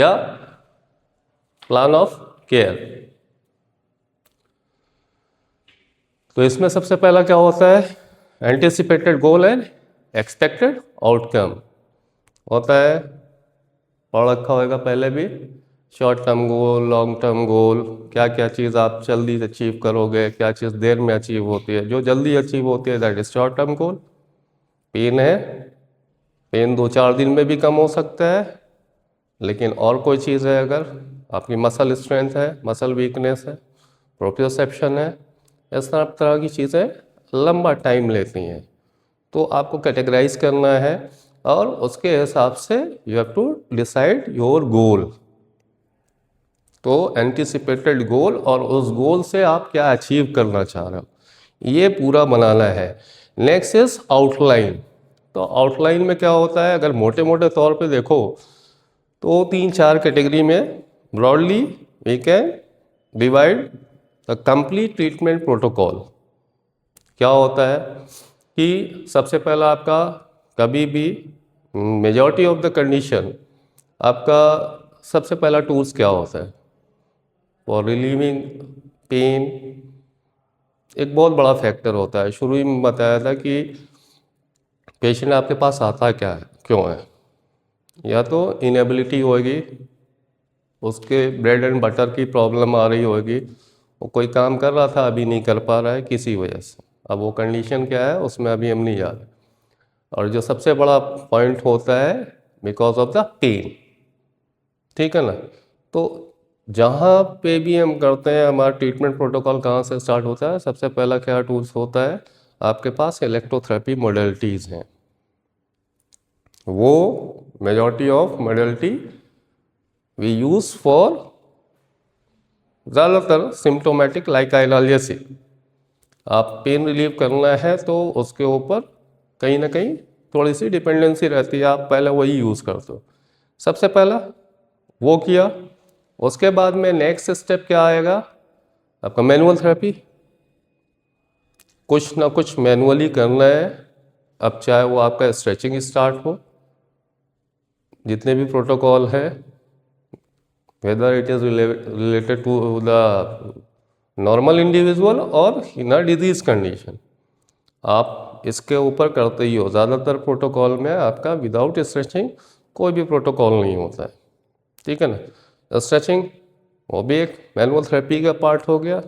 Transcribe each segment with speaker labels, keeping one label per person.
Speaker 1: या plan of care. तो इसमें सबसे पहला क्या होता है, anticipated goal and expected outcome होता है। पढ़ रखा होगा पहले भी, शॉर्ट टर्म गोल, लॉन्ग टर्म गोल, क्या क्या चीज़ आप जल्दी अचीव करोगे, क्या चीज़ देर में अचीव होती है। जो जल्दी अचीव होती है that is short term goal. Pain है, पेन 2-4 दिन में भी कम हो सकता है, लेकिन और कोई चीज़ है, अगर आपकी मसल स्ट्रेंथ है, मसल वीकनेस है, प्रोप्रियोसेप्शन है, इस तरह की चीज़ें लंबा टाइम लेती हैं। तो आपको कैटेगराइज करना है और उसके हिसाब से you have to decide your goal. तो एंटिसिपेटेड गोल और उस गोल से आप क्या अचीव करना चाह रहे हो, ये पूरा बनाना है। Next is outline. तो आउटलाइन में क्या होता है, अगर मोटे मोटे तौर पे देखो तो 3-4 कैटेगरी में broadly we can divide the complete treatment protocol. क्या होता है कि सबसे पहला आपका कभी भी मेजॉरिटी ऑफ द कंडीशन आपका सबसे पहला टूल्स क्या होता है फॉर रिलीविंग पेन। एक बहुत बड़ा फैक्टर होता है। शुरू में बताया था कि पेशेंट आपके पास आता क्या है, क्यों है, या तो इनएबिलिटी होगी, उसके ब्रेड एंड बटर की प्रॉब्लम आ रही होगी, वो कोई काम कर रहा था अभी नहीं कर पा रहा है किसी वजह से। अब वो कंडीशन क्या है उसमें अभी हम नहीं जा रहे। और जो सबसे बड़ा पॉइंट होता है बिकॉज ऑफ द पेन, ठीक है ना। तो जहाँ पे भी हम करते हैं, हमारा ट्रीटमेंट प्रोटोकॉल कहाँ से स्टार्ट होता है, सबसे पहला क्या टूल्स होता है आपके पास, इलेक्ट्रोथेरेपी मॉडलिटीज़ हैं। वो majority of modality we use for ज़्यादातर सिम्टोमेटिक लाइक एनाल्जेसिक। आप पेन रिलीव करना है तो उसके ऊपर कहीं ना कहीं थोड़ी सी डिपेंडेंसी रहती है, आप पहले वही यूज़ करते हो। सबसे पहला वो किया, उसके बाद में नेक्स्ट स्टेप क्या आएगा आपका, मैनुअल थेरेपी। कुछ ना कुछ मैनुअली करना है। अब चाहे वो आपका स्ट्रेचिंग स्टार्ट हो, जितने भी प्रोटोकॉल है, whether it is related to the normal individual और इन अ डिजीज कंडीशन, आप इसके ऊपर करते ही हो। ज़्यादातर प्रोटोकॉल में आपका विदाउट स्ट्रेचिंग कोई भी प्रोटोकॉल नहीं होता है, ठीक है ना। स्ट्रेचिंग वो भी एक मैनुअल थेरेपी का पार्ट हो गया,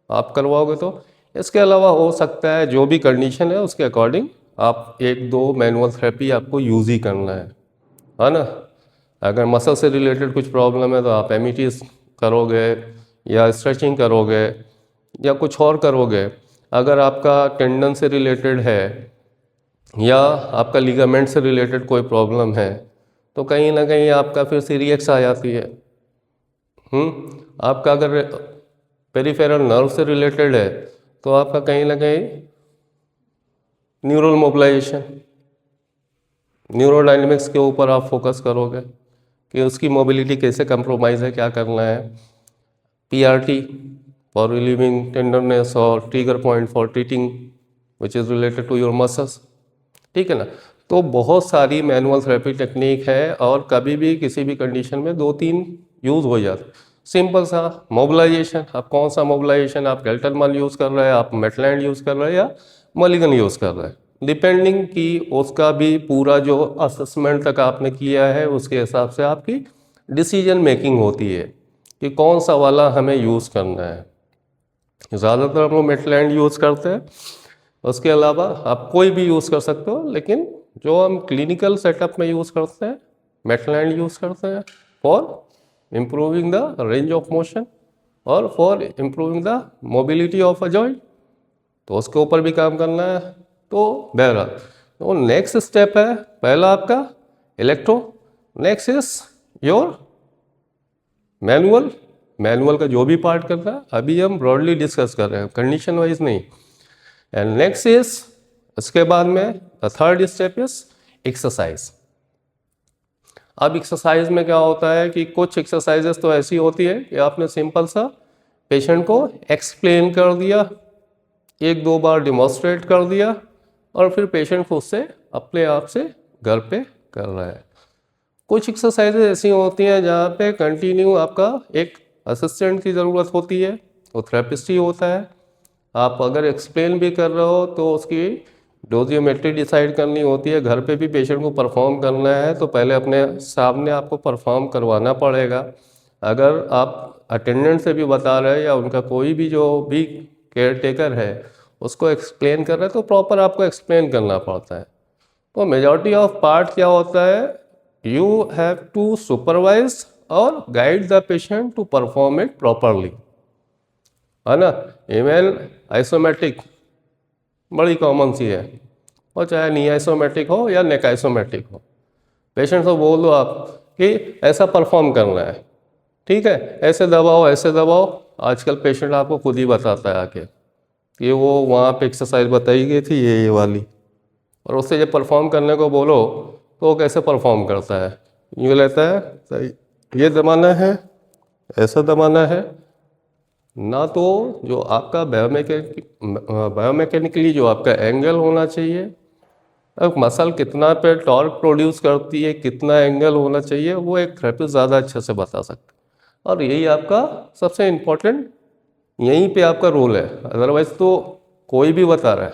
Speaker 1: आप करवाओगे तो। इसके अलावा हो सकता है जो भी कंडीशन है उसके अकॉर्डिंग आप 1-2 मैनुअल थेरेपी आपको यूज़ ही करना है ना। अगर मसल से रिलेटेड कुछ प्रॉब्लम है तो आप एमिटीज करोगे या स्ट्रेचिंग करोगे या कुछ और करोगे। अगर आपका टेंडन से रिलेटेड है या आपका लिगामेंट से रिलेटेड कोई प्रॉब्लम है तो कहीं ना कहीं आपका फिर सीरियक्स आ जाती है। आपका अगर पेरिफेरल नर्व से रिलेटेड है तो आपका कहीं ना कहीं न्यूरल मोबिलाइजेशन, न्यूरोडायनेमिक्स के ऊपर आप फोकस करोगे कि उसकी मोबिलिटी कैसे कंप्रोमाइज़ है, क्या करना है। PRT फॉर रिलीविंग टेंडरनेस और trigger point for treating which is related to your muscles, ठीक है ना। तो बहुत सारी मैनुअल थेरेपी टेक्निक है और कभी भी किसी भी कंडीशन में 2-3 यूज़ हो जाते। सिंपल सा मोबिलाइजेशन, आप कौन सा मोबिलाइजेशन, आप गेल्टरमल यूज़ कर रहे हैं, आप मेटलैंड यूज़ कर रहे हैं या मलिगन यूज़ कर रहे हैं, डिपेंडिंग कि उसका भी पूरा जो असेसमेंट तक आपने किया है उसके हिसाब से आपकी डिसीजन मेकिंग होती है कि कौन सा वाला हमें यूज़ करना है। ज़्यादातर हम लोग मेटलैंड यूज़ करते हैं, उसके अलावा आप कोई भी यूज़ कर सकते हो, लेकिन जो हम क्लिनिकल सेटअप में यूज़ करते हैं मेटलैंड यूज़ करते हैं for improving the range of motion और for improving the mobility of a joint. तो उसके ऊपर भी काम करना है। तो बहरहाल तो नेक्स्ट स्टेप है पहला आपका electro, next is your manual. Manual का जो भी पार्ट करना है अभी हम ब्रॉडली डिस्कस कर रहे हैं, कंडीशन वाइज नहीं। एंड नेक्स्ट इज, इसके बाद में the third step is exercise. अब एक्सरसाइज में क्या होता है कि कुछ एक्सरसाइजेस तो ऐसी होती है कि आपने सिंपल सा पेशेंट को एक्सप्लेन कर दिया, 1-2 बार डिमॉन्स्ट्रेट कर दिया और फिर पेशेंट खुद से अपने आप से घर पे कर रहा है। कुछ एक्सरसाइजेज ऐसी होती हैं जहाँ पे कंटिन्यू आपका एक असिस्टेंट की ज़रूरत होती है, वो थेरेपिस्ट ही होता है। आप अगर एक्सप्लेन भी कर रहे हो तो उसकी डोजियोमेट्री डिसाइड करनी होती है, घर पे भी पेशेंट को परफॉर्म करना है तो पहले अपने सामने आपको परफॉर्म करवाना पड़ेगा। अगर आप अटेंडेंट से भी बता रहे हैं या उनका कोई भी जो भी केयर टेकर है उसको एक्सप्लेन कर रहे हैं तो प्रॉपर आपको एक्सप्लेन करना पड़ता है। तो मेजॉरिटी ऑफ पार्ट क्या होता है, यू हैव टू सुपरवाइज और guide the patient to perform it properly, है ना। इवन आइसोमेट्रिक बड़ी कॉमन सी है, और चाहे नी आइसोमेट्रिक हो या नेक आइसोमेट्रिक हो, पेशेंट को बोल दो आप कि ऐसा परफॉर्म करना है, ठीक है, ऐसे दबाओ ऐसे दबाओ। आजकल पेशेंट आपको खुद ही बताता है आके कि वो वहाँ पे एक्सरसाइज बताई गई थी ये वाली, और उससे जब परफॉर्म करने को बोलो तो वो कैसे परफॉर्म करता है, यूँ लेता है सही ये दबाना है, ऐसा दबाना है ना। तो जो आपका बायोमैकेनिकली जो आपका एंगल होना चाहिए, अब मसल कितना पे टॉर्क प्रोड्यूस करती है, कितना एंगल होना चाहिए, वो एक थेरेपिस्ट ज़्यादा अच्छे से बता सकता है। और यही आपका सबसे इम्पोर्टेंट, यहीं पे आपका रोल है। अदरवाइज़ तो कोई भी बता रहा है,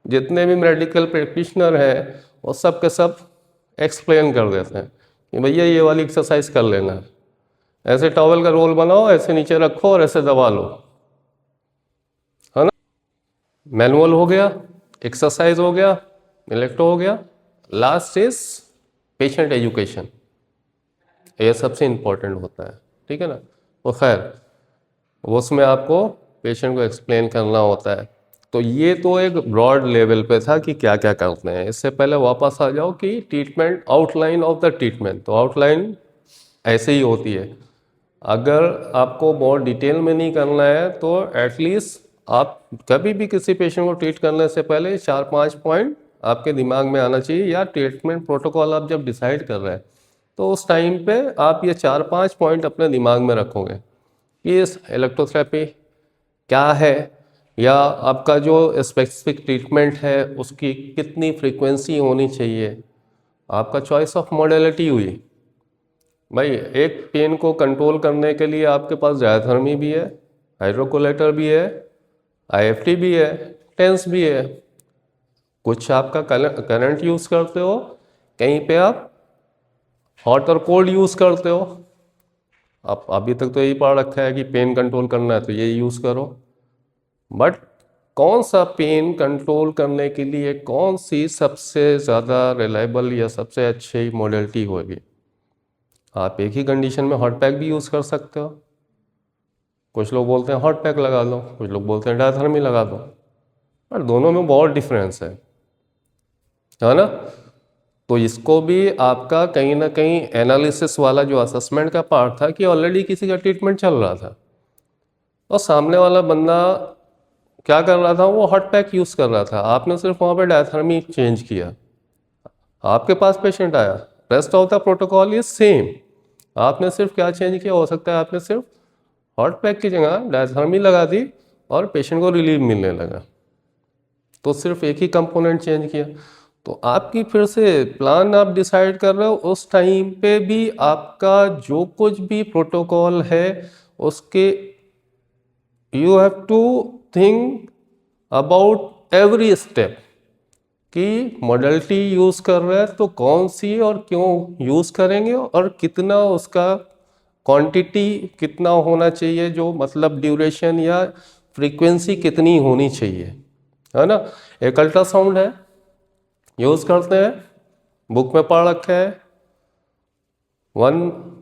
Speaker 1: जितने भी मेडिकल प्रैक्टिशनर हैं वो सब के सब एक्सप्लेन कर देते हैं कि भैया ये वाली एक्सरसाइज कर लेना है, ऐसे टॉवल का रोल बनाओ, ऐसे नीचे रखो और ऐसे दबा लो, है ना। मैनुअल हो गया, एक्सरसाइज हो गया, इलेक्ट्रो हो गया, लास्ट इज पेशेंट एजुकेशन, ये सबसे इम्पोर्टेंट होता है, ठीक है ना। तो खैर उसमें आपको पेशेंट को एक्सप्लेन करना होता है। तो ये तो एक ब्रॉड लेवल पे था कि क्या क्या करते हैं। इससे पहले वापस आ जाओ कि treatment, outline of the treatment. तो आउटलाइन ऐसे ही होती है, अगर आपको बहुत डिटेल में नहीं करना है तो एटलीस्ट आप कभी भी किसी पेशेंट को ट्रीट करने से पहले 4-5 पॉइंट आपके दिमाग में आना चाहिए, या ट्रीटमेंट प्रोटोकॉल आप जब डिसाइड कर रहे हैं तो उस टाइम पे आप ये 4-5 पॉइंट अपने दिमाग में रखोगे कि इस इलेक्ट्रोथेरेपी क्या है, या आपका जो स्पेसिफिक ट्रीटमेंट है उसकी कितनी फ्रीक्वेंसी होनी चाहिए। आपका चॉइस ऑफ मॉडलिटी हुई भाई, एक पेन को कंट्रोल करने के लिए आपके पास डायथर्मी भी है, हाइड्रोकोलेटर भी है, आईएफटी भी है, टेंस भी है। कुछ आपका करंट यूज़ करते हो, कहीं पे आप हॉट और कोल्ड यूज़ करते हो। आप अभी तक तो यही पढ़ रखा है कि पेन कंट्रोल करना है तो ये यूज़ करो, बट कौन सा पेन कंट्रोल करने के लिए कौन सी सबसे ज़्यादा रिलायबल या सबसे अच्छी मॉडलिटी होगी। आप एक ही कंडीशन में हॉट पैक भी यूज़ कर सकते हो। कुछ लोग बोलते हैं हॉट पैक लगा दो, कुछ लोग बोलते हैं डायथर्मी लगा दो, और दोनों में बहुत डिफरेंस है ना। तो इसको भी आपका कहीं ना कहीं एनालिसिस वाला जो असेसमेंट का पार्ट था कि ऑलरेडी किसी का ट्रीटमेंट चल रहा था और सामने वाला बंदा क्या कर रहा था, वो हॉट पैक यूज़ कर रहा था, आपने सिर्फ वहाँ पे डायथर्मी चेंज किया, आपके पास पेशेंट आया, rest of the protocol is same. आपने सिर्फ क्या चेंज किया, हो सकता है आपने सिर्फ हॉट पैक की जगह डायथर्मी लगा दी और पेशेंट को रिलीफ मिलने लगा, तो सिर्फ एक ही कंपोनेंट चेंज किया। तो आपकी फिर से प्लान आप डिसाइड कर रहे हो, उस टाइम पे भी आपका जो कुछ भी प्रोटोकॉल है उसके you have to think about every step कि मॉडलिटी यूज़ कर रहे हैं तो कौन सी और क्यों यूज़ करेंगे, और कितना उसका क्वांटिटी कितना होना चाहिए, जो मतलब ड्यूरेशन या फ्रीक्वेंसी कितनी होनी चाहिए, है ना। एक अल्ट्रासाउंड है, यूज़ करते हैं, बुक में पढ़ रखा है, 1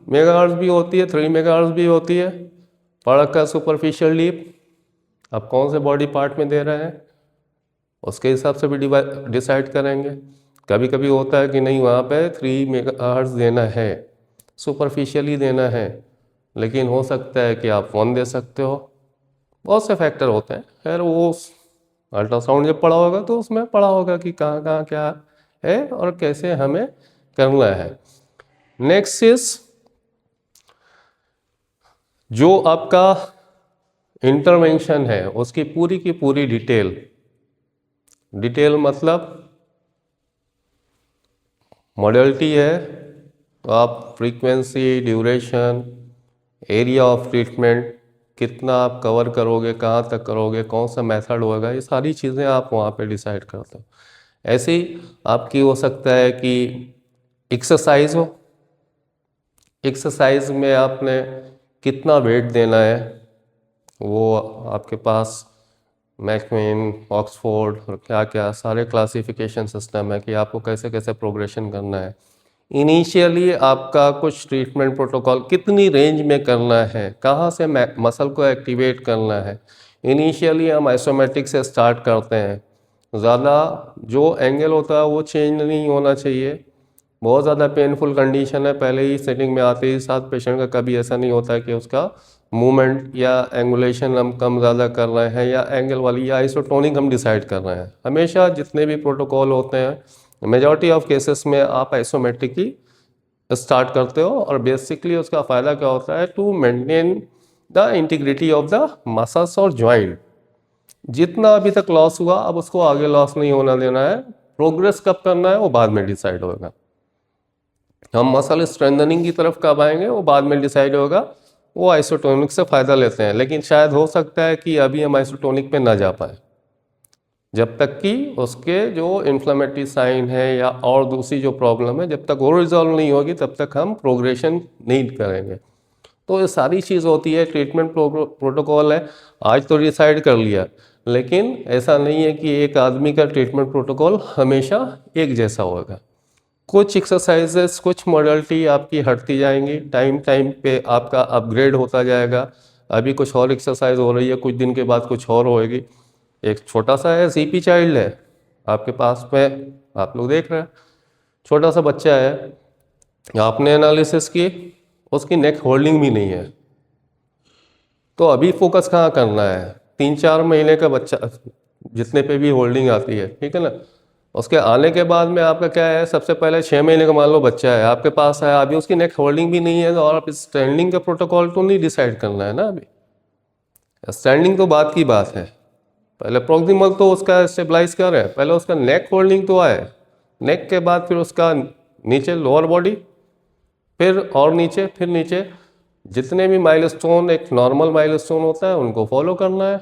Speaker 1: मेगाहर्ट्ज़ भी होती है, 3 मेगाहर्ट्ज़ भी होती है, पढ़ रखा है सुपरफिशियल डीप। आप कौन से बॉडी पार्ट में दे रहे हैं उसके हिसाब से भी डिसाइड करेंगे। कभी कभी होता है कि नहीं वहाँ पे 3 मेगाहर्ट्ज़ देना है, सुपरफिशियली देना है, लेकिन हो सकता है कि आप 1 दे सकते हो। बहुत से फैक्टर होते हैं, खैर वो अल्ट्रासाउंड जब पढ़ा होगा तो उसमें पढ़ा होगा कि कहाँ कहाँ क्या है और कैसे हमें करना है। नेक्स्ट इज जो आपका इंटरवेंशन है उसकी पूरी की पूरी डिटेल मतलब मॉडलिटी है, तो आप frequency, duration, area of treatment, कितना आप कवर करोगे, कहाँ तक करोगे, कौन सा मेथड होगा, ये सारी चीज़ें आप वहाँ पे डिसाइड करते हो। ऐसे ही आपकी हो सकता है कि एक्सरसाइज हो, एक्सरसाइज में आपने कितना वेट देना है, वो आपके पास मैकमेन, ऑक्सफोर्ड और क्या क्या सारे क्लासिफिकेशन सिस्टम है कि आपको कैसे कैसे प्रोग्रेशन करना है। इनिशियली आपका कुछ ट्रीटमेंट प्रोटोकॉल कितनी रेंज में करना है, कहाँ से मसल को एक्टिवेट करना है। इनिशियली हम आइसोमेट्रिक से स्टार्ट करते हैं, ज़्यादा जो एंगल होता है वो चेंज नहीं होना चाहिए। बहुत ज़्यादा पेनफुल कंडीशन है, पहले ही सेटिंग में आते ही साथ पेशेंट का कभी ऐसा नहीं होता है कि उसका मूवमेंट या एंगुलेशन हम कम ज़्यादा कर रहे हैं या एंगल वाली या आइसोटोनिक हम डिसाइड कर रहे हैं। हमेशा जितने भी प्रोटोकॉल होते हैं मेजॉरिटी ऑफ केसेस में आप आइसोमेट्रिक ही स्टार्ट करते हो, और बेसिकली उसका फ़ायदा क्या होता है, to maintain the integrity of the muscles और जॉइंट। जितना अभी तक लॉस हुआ अब उसको आगे लॉस नहीं होना देना है। प्रोग्रेस कब करना है वो बाद में डिसाइड होगा। हम मसल स्ट्रेंथनिंग की तरफ कब आएंगे वो बाद में डिसाइड होगा। वो आइसोटोनिक से फ़ायदा लेते हैं, लेकिन शायद हो सकता है कि अभी हम आइसोटोनिक पे ना जा पाए जब तक कि उसके जो इन्फ्लेमेटरी साइन है या और दूसरी जो प्रॉब्लम है जब तक वो रिजॉल्व नहीं होगी तब तक हम प्रोग्रेशन नहीं करेंगे। तो ये सारी चीज़ होती है, ट्रीटमेंट प्रोटोकॉल है, आज तो डिसाइड कर लिया, लेकिन ऐसा नहीं है कि एक आदमी का ट्रीटमेंट प्रोटोकॉल हमेशा एक जैसा होगा। कुछ एक्सरसाइजेस, कुछ मॉडलिटी आपकी हटती जाएंगी, टाइम टाइम पे आपका अपग्रेड होता जाएगा। अभी कुछ और एक्सरसाइज हो रही है, कुछ दिन के बाद कुछ और होएगी। एक छोटा सा है, सीपी चाइल्ड है आपके पास में, आप लोग देख रहे हैं, छोटा सा बच्चा है, आपने एनालिसिस की, उसकी नेक होल्डिंग भी नहीं है। तो अभी फोकस कहाँ करना है, 3-4 महीने का बच्चा जितने पे भी होल्डिंग आती है, ठीक है ना, उसके आने के बाद में आपका क्या है, सबसे पहले 6 महीने का मान लो बच्चा है आपके पास है, अभी उसकी नेक होल्डिंग भी नहीं है, और आप स्टैंडिंग का प्रोटोकॉल तो नहीं डिसाइड करना है ना। अभी स्टैंडिंग तो बात की बात है, पहले प्रॉक्सिमल तो उसका स्टेबलाइज कर रहे हैं, पहले उसका नेक होल्डिंग तो आए, नेक के बाद फिर उसका नीचे लोअर बॉडी, फिर और नीचे, फिर नीचे, जितने भी माइलस्टोन एक नॉर्मल माइलस्टोन होता है उनको फॉलो करना है।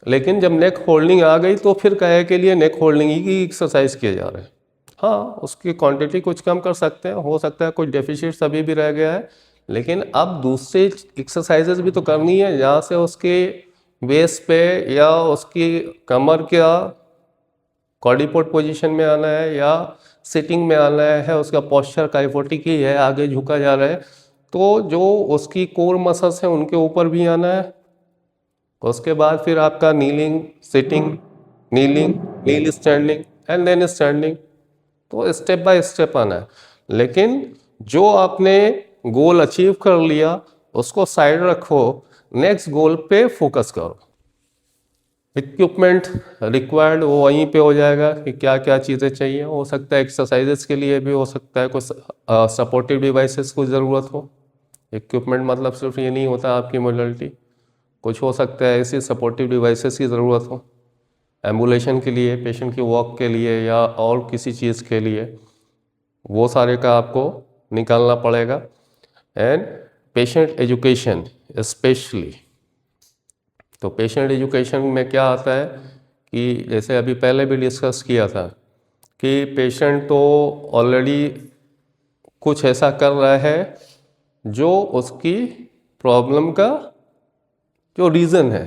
Speaker 1: लेकिन जब नेक होल्डिंग आ गई तो फिर कहे के लिए नेक होल्डिंग ही एक्सरसाइज किए जा रहे हैं। हाँ, उसकी क्वांटिटी कुछ कम कर सकते हैं, हो सकता है कुछ डेफिशिट्स अभी भी रह गया है, लेकिन अब दूसरे एक्सरसाइजेज भी तो करनी है जहाँ से उसके बेस पे या उसकी कमर का कॉर्डिपोर्ट पोजीशन में आना है या सिटिंग में आना है, उसका पोस्चर काइफोटिक ही है, आगे झुका जा रहा है, तो जो उसकी कोर मसल्स हैं उनके ऊपर भी आना है। उसके बाद फिर आपका kneeling, sitting, kneeling, knee standing and then standing, तो स्टेप बाय स्टेप आना है। लेकिन जो आपने गोल अचीव कर लिया उसको साइड रखो, नेक्स्ट गोल पे फोकस करो। इक्विपमेंट रिक्वायर्ड वो वहीं पे हो जाएगा कि क्या क्या चीज़ें चाहिए, हो सकता है एक्सरसाइजेस के लिए भी हो सकता है कुछ सपोर्टिव डिवाइसेस की ज़रूरत हो। इक्विपमेंट मतलब सिर्फ ये नहीं होता आपकी मॉडलिटी, कुछ हो सकता है ऐसी सपोर्टिव डिवाइसेस की ज़रूरत हो एम्बुलेशन के लिए, पेशेंट की वॉक के लिए या और किसी चीज़ के लिए, वो सारे का आपको निकालना पड़ेगा। एंड पेशेंट एजुकेशन स्पेशली, तो पेशेंट एजुकेशन में क्या आता है कि जैसे अभी पहले भी डिस्कस किया था कि पेशेंट तो ऑलरेडी कुछ ऐसा कर रहा है जो उसकी प्रॉब्लम का जो रीज़न है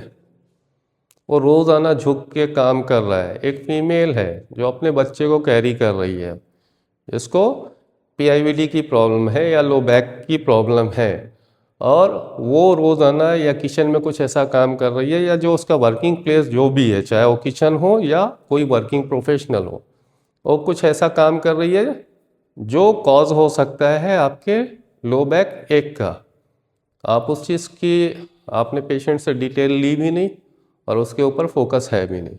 Speaker 1: वो रोज़ाना झुक के काम कर रहा है। एक फीमेल है जो अपने बच्चे को कैरी कर रही है, इसको पीआईवीडी की प्रॉब्लम है या लो बैक की प्रॉब्लम है, और वो रोज़ाना या किचन में कुछ ऐसा काम कर रही है या जो उसका वर्किंग प्लेस जो भी है, चाहे वो किचन हो या कोई वर्किंग प्रोफेशनल हो, वो कुछ ऐसा काम कर रही है जो कॉज हो सकता है आपके लो बैक एक का। आप उस चीज़ की आपने पेशेंट से डिटेल ली भी नहीं और उसके ऊपर फोकस है भी नहीं।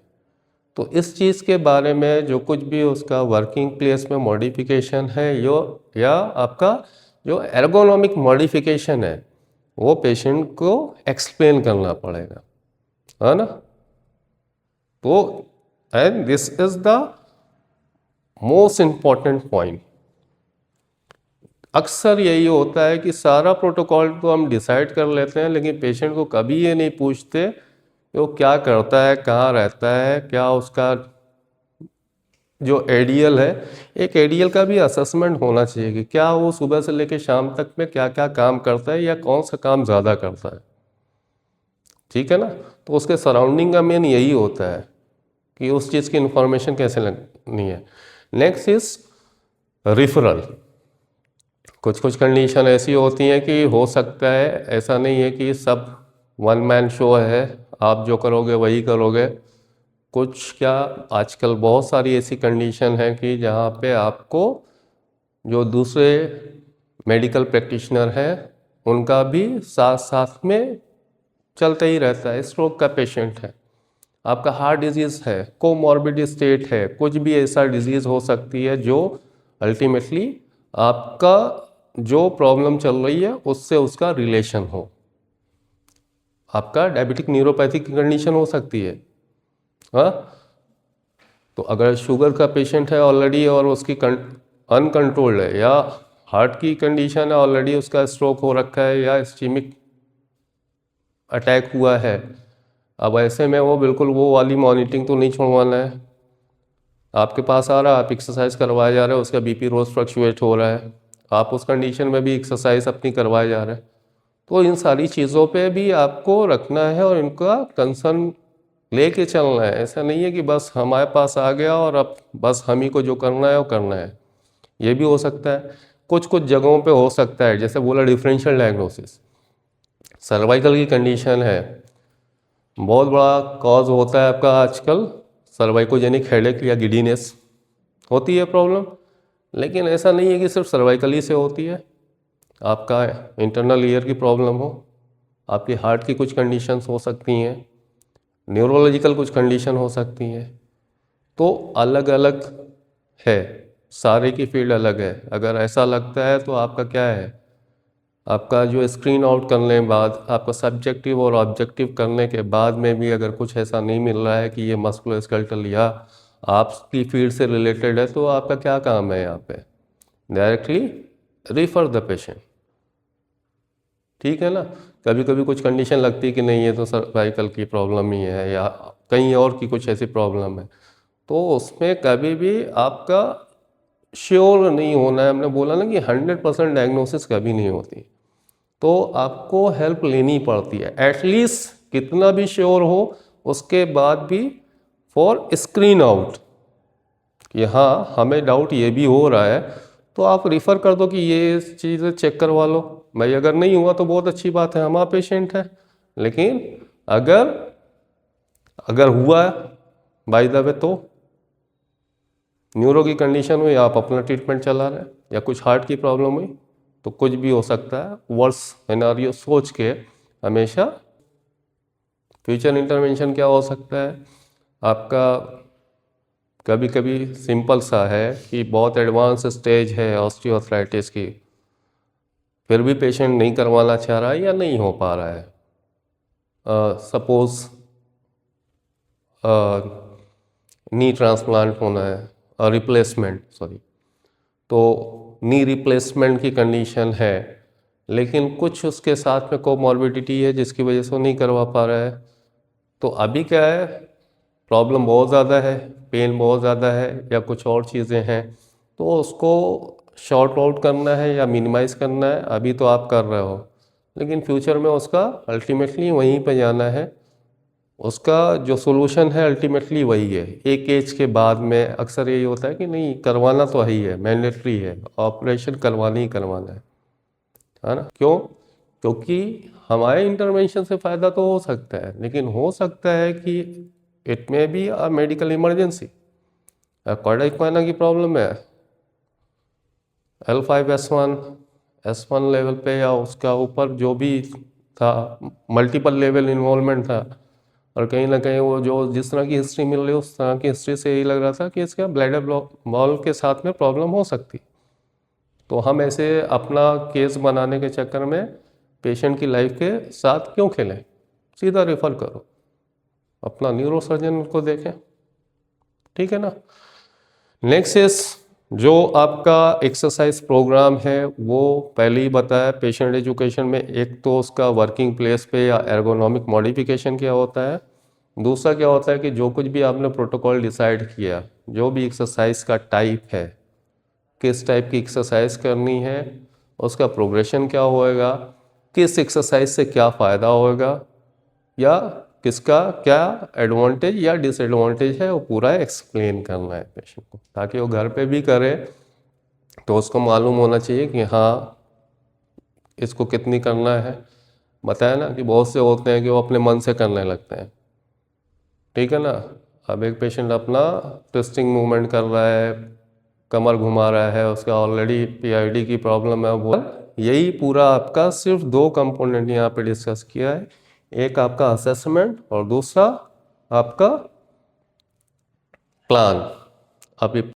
Speaker 1: तो इस चीज़ के बारे में जो कुछ भी उसका वर्किंग प्लेस में मॉडिफिकेशन है यो या आपका जो एर्गोनॉमिक मॉडिफिकेशन है वो पेशेंट को एक्सप्लेन करना पड़ेगा, है ना। तो and this is the most important point अक्सर यही होता है कि सारा प्रोटोकॉल तो हम डिसाइड कर लेते हैं, लेकिन पेशेंट को कभी ये नहीं पूछते कि वो क्या करता है, कहाँ रहता है, क्या उसका जो एडीएल है, एक एडीएल का भी असेसमेंट होना चाहिए कि क्या वो सुबह से लेकर शाम तक में क्या क्या काम करता है या कौन सा काम ज़्यादा करता है। ठीक है ना। तो उसके सराउंडिंग का मेन यही होता है कि उस चीज़ की इंफॉर्मेशन कैसे लगनी है। Next is referral. कुछ कुछ कंडीशन ऐसी होती हैं कि हो सकता है, ऐसा नहीं है कि सब वन मैन शो है, आप जो करोगे वही करोगे। कुछ क्या, आजकल बहुत सारी ऐसी कंडीशन है कि जहाँ पे आपको जो दूसरे मेडिकल प्रैक्टिशनर हैं उनका भी साथ साथ में चलता ही रहता है। स्ट्रोक का पेशेंट है, आपका हार्ट डिजीज़ है, कोमॉर्बिड स्टेट है, कुछ भी ऐसा डिजीज़ हो सकती है जो अल्टीमेटली आपका जो प्रॉब्लम चल रही है उससे उसका रिलेशन हो। आपका डायबिटिक न्यूरोपैथी की कंडीशन हो सकती है। हाँ, तो अगर शुगर का पेशेंट है ऑलरेडी और उसकी अनकंट्रोल्ड है, या हार्ट की कंडीशन है ऑलरेडी, उसका स्ट्रोक हो रखा है या इस्चेमिक अटैक हुआ है, अब ऐसे में वो बिल्कुल वो वाली मॉनिटरिंग तो नहीं छोड़वाना है। आपके पास आ रहा है, आप एक्सरसाइज करवाए जा रहे हैं, उसका बीपी रोज़ फ्लक्चुएट हो रहा है, आप उस कंडीशन में भी एक्सरसाइज अपनी करवाए जा रहे हैं। तो इन सारी चीज़ों पे भी आपको रखना है और इनका कंसर्न लेके चलना है। ऐसा नहीं है कि बस हमारे पास आ गया और अब बस हम ही को जो करना है वो करना है। ये भी हो सकता है, कुछ कुछ जगहों पे हो सकता है, जैसे बोला डिफरेंशियल डायग्नोसिस, सर्वाइकल की कंडीशन है, बहुत बड़ा कॉज होता है आपका आजकल सर्वाइकोजेनिक हेडेक या गिडीनेस होती है प्रॉब्लम। लेकिन ऐसा नहीं है कि सिर्फ सर्वाइकल ही से होती है, आपका इंटरनल ईयर की प्रॉब्लम हो, आपकी हार्ट की कुछ कंडीशंस हो सकती हैं, न्यूरोलॉजिकल कुछ कंडीशन हो सकती हैं। तो अलग अलग है, सारे की फील्ड अलग है। अगर ऐसा लगता है तो आपका क्या है, आपका जो स्क्रीन आउट करने के बाद, आपका सब्जेक्टिव और ऑब्जेक्टिव करने के बाद में भी अगर कुछ ऐसा नहीं मिल रहा है कि ये मस्कुलोस्केलेटल या आपकी फील्ड से रिलेटेड है, तो आपका क्या काम है यहाँ पे, डायरेक्टली रिफर द पेशेंट। ठीक है ना। कभी कभी कुछ कंडीशन लगती है कि नहीं ये तो सर्वाइकल की प्रॉब्लम ही है या कहीं और की कुछ ऐसी प्रॉब्लम है, तो उसमें कभी भी आपका श्योर नहीं होना है। हमने बोला ना कि 100% डायग्नोसिस कभी नहीं होती, तो आपको हेल्प लेनी पड़ती है एटलीस्ट, कितना भी श्योर हो उसके बाद भी, फॉर स्क्रीन आउट कि हाँ हमें डाउट ये भी हो रहा है, तो आप रिफ़र कर दो कि ये चीज़ें चेक करवा लो भाई। अगर नहीं हुआ तो बहुत अच्छी बात है, हमारा पेशेंट है। लेकिन अगर अगर हुआ बाय द वे, तो न्यूरो की कंडीशन हुई, आप अपना ट्रीटमेंट चला रहे हैं, या कुछ हार्ट की प्रॉब्लम हुई, तो कुछ भी हो सकता है। वर्स सिनेरियो सोच के हमेशा फ्यूचर इंटरवेंशन क्या हो सकता है आपका, कभी कभी सिंपल सा है कि बहुत एडवांस स्टेज है ऑस्टियोआर्थराइटिस की, फिर भी पेशेंट नहीं करवाना चाह रहा है या नहीं हो पा रहा है। सपोज नी ट्रांसप्लांट होना है, रिप्लेसमेंट सॉरी, तो नी रिप्लेसमेंट की कंडीशन है, लेकिन कुछ उसके साथ में कोमॉर्बिडिटी है जिसकी वजह से वो नहीं करवा पा रहा है। तो अभी क्या है, प्रॉब्लम बहुत ज़्यादा है, पेन बहुत ज़्यादा है या कुछ और चीज़ें हैं, तो उसको शॉर्ट आउट करना है या मिनिमाइज़ करना है, अभी तो आप कर रहे हो, लेकिन फ्यूचर में उसका अल्टीमेटली वहीं पे जाना है। उसका जो सोल्यूशन है अल्टीमेटली वही है। एक एज के बाद में अक्सर यही होता है कि नहीं करवाना तो ही है, मैंडेटरी है, ऑपरेशन करवाना ही करवाना है ना। क्यों? क्योंकि हमारे इंटरवेंशन से फ़ायदा तो हो सकता है, लेकिन हो सकता है कि it may be a medical emergency. Cardiac माइना की प्रॉब्लम है, L5S1 S1 लेवल पे या उसका ऊपर जो भी था, मल्टीपल लेवल इन्वॉल्वमेंट था, और कहीं ना कहीं वो जो जिस तरह की हिस्ट्री मिल रही है उस तरह की हिस्ट्री से यही लग रहा था कि इसका ब्लैडर बॉल के साथ में प्रॉब्लम हो सकती। तो हम ऐसे अपना केस बनाने के चक्कर में पेशेंट की लाइफ के साथ क्यों खेलें, सीधा रेफर करो, अपना न्यूरो सर्जन को देखें। ठीक है ना। नेक्स्ट इज जो आपका एक्सरसाइज प्रोग्राम है वो पहले ही बताया पेशेंट एजुकेशन में, एक तो उसका वर्किंग प्लेस पे या एर्गोनॉमिक मॉडिफिकेशन क्या होता है, दूसरा क्या होता है कि जो कुछ भी आपने प्रोटोकॉल डिसाइड किया, जो भी एक्सरसाइज का टाइप है, किस टाइप की एक्सरसाइज करनी है, उसका प्रोग्रेशन क्या होएगा, किस एक्सरसाइज से क्या फ़ायदा होएगा या किसका क्या एडवांटेज या डिसएडवांटेज है, वो पूरा एक्सप्लेन करना है पेशेंट को, ताकि वो घर पे भी करे तो उसको मालूम होना चाहिए कि हाँ इसको कितनी करना है। बताया ना कि बहुत से होते हैं कि वो अपने मन से करने लगते हैं, ठीक है ना। अब एक पेशेंट अपना ट्विस्टिंग मूवमेंट कर रहा है, कमर घुमा रहा है, उसका ऑलरेडी पीआईडी की प्रॉब्लम है, वो यही पूरा आपका सिर्फ दो कंपोनेंट यहाँ पे डिस्कस किया है, एक आपका असेसमेंट और दूसरा आपका प्लान। अभी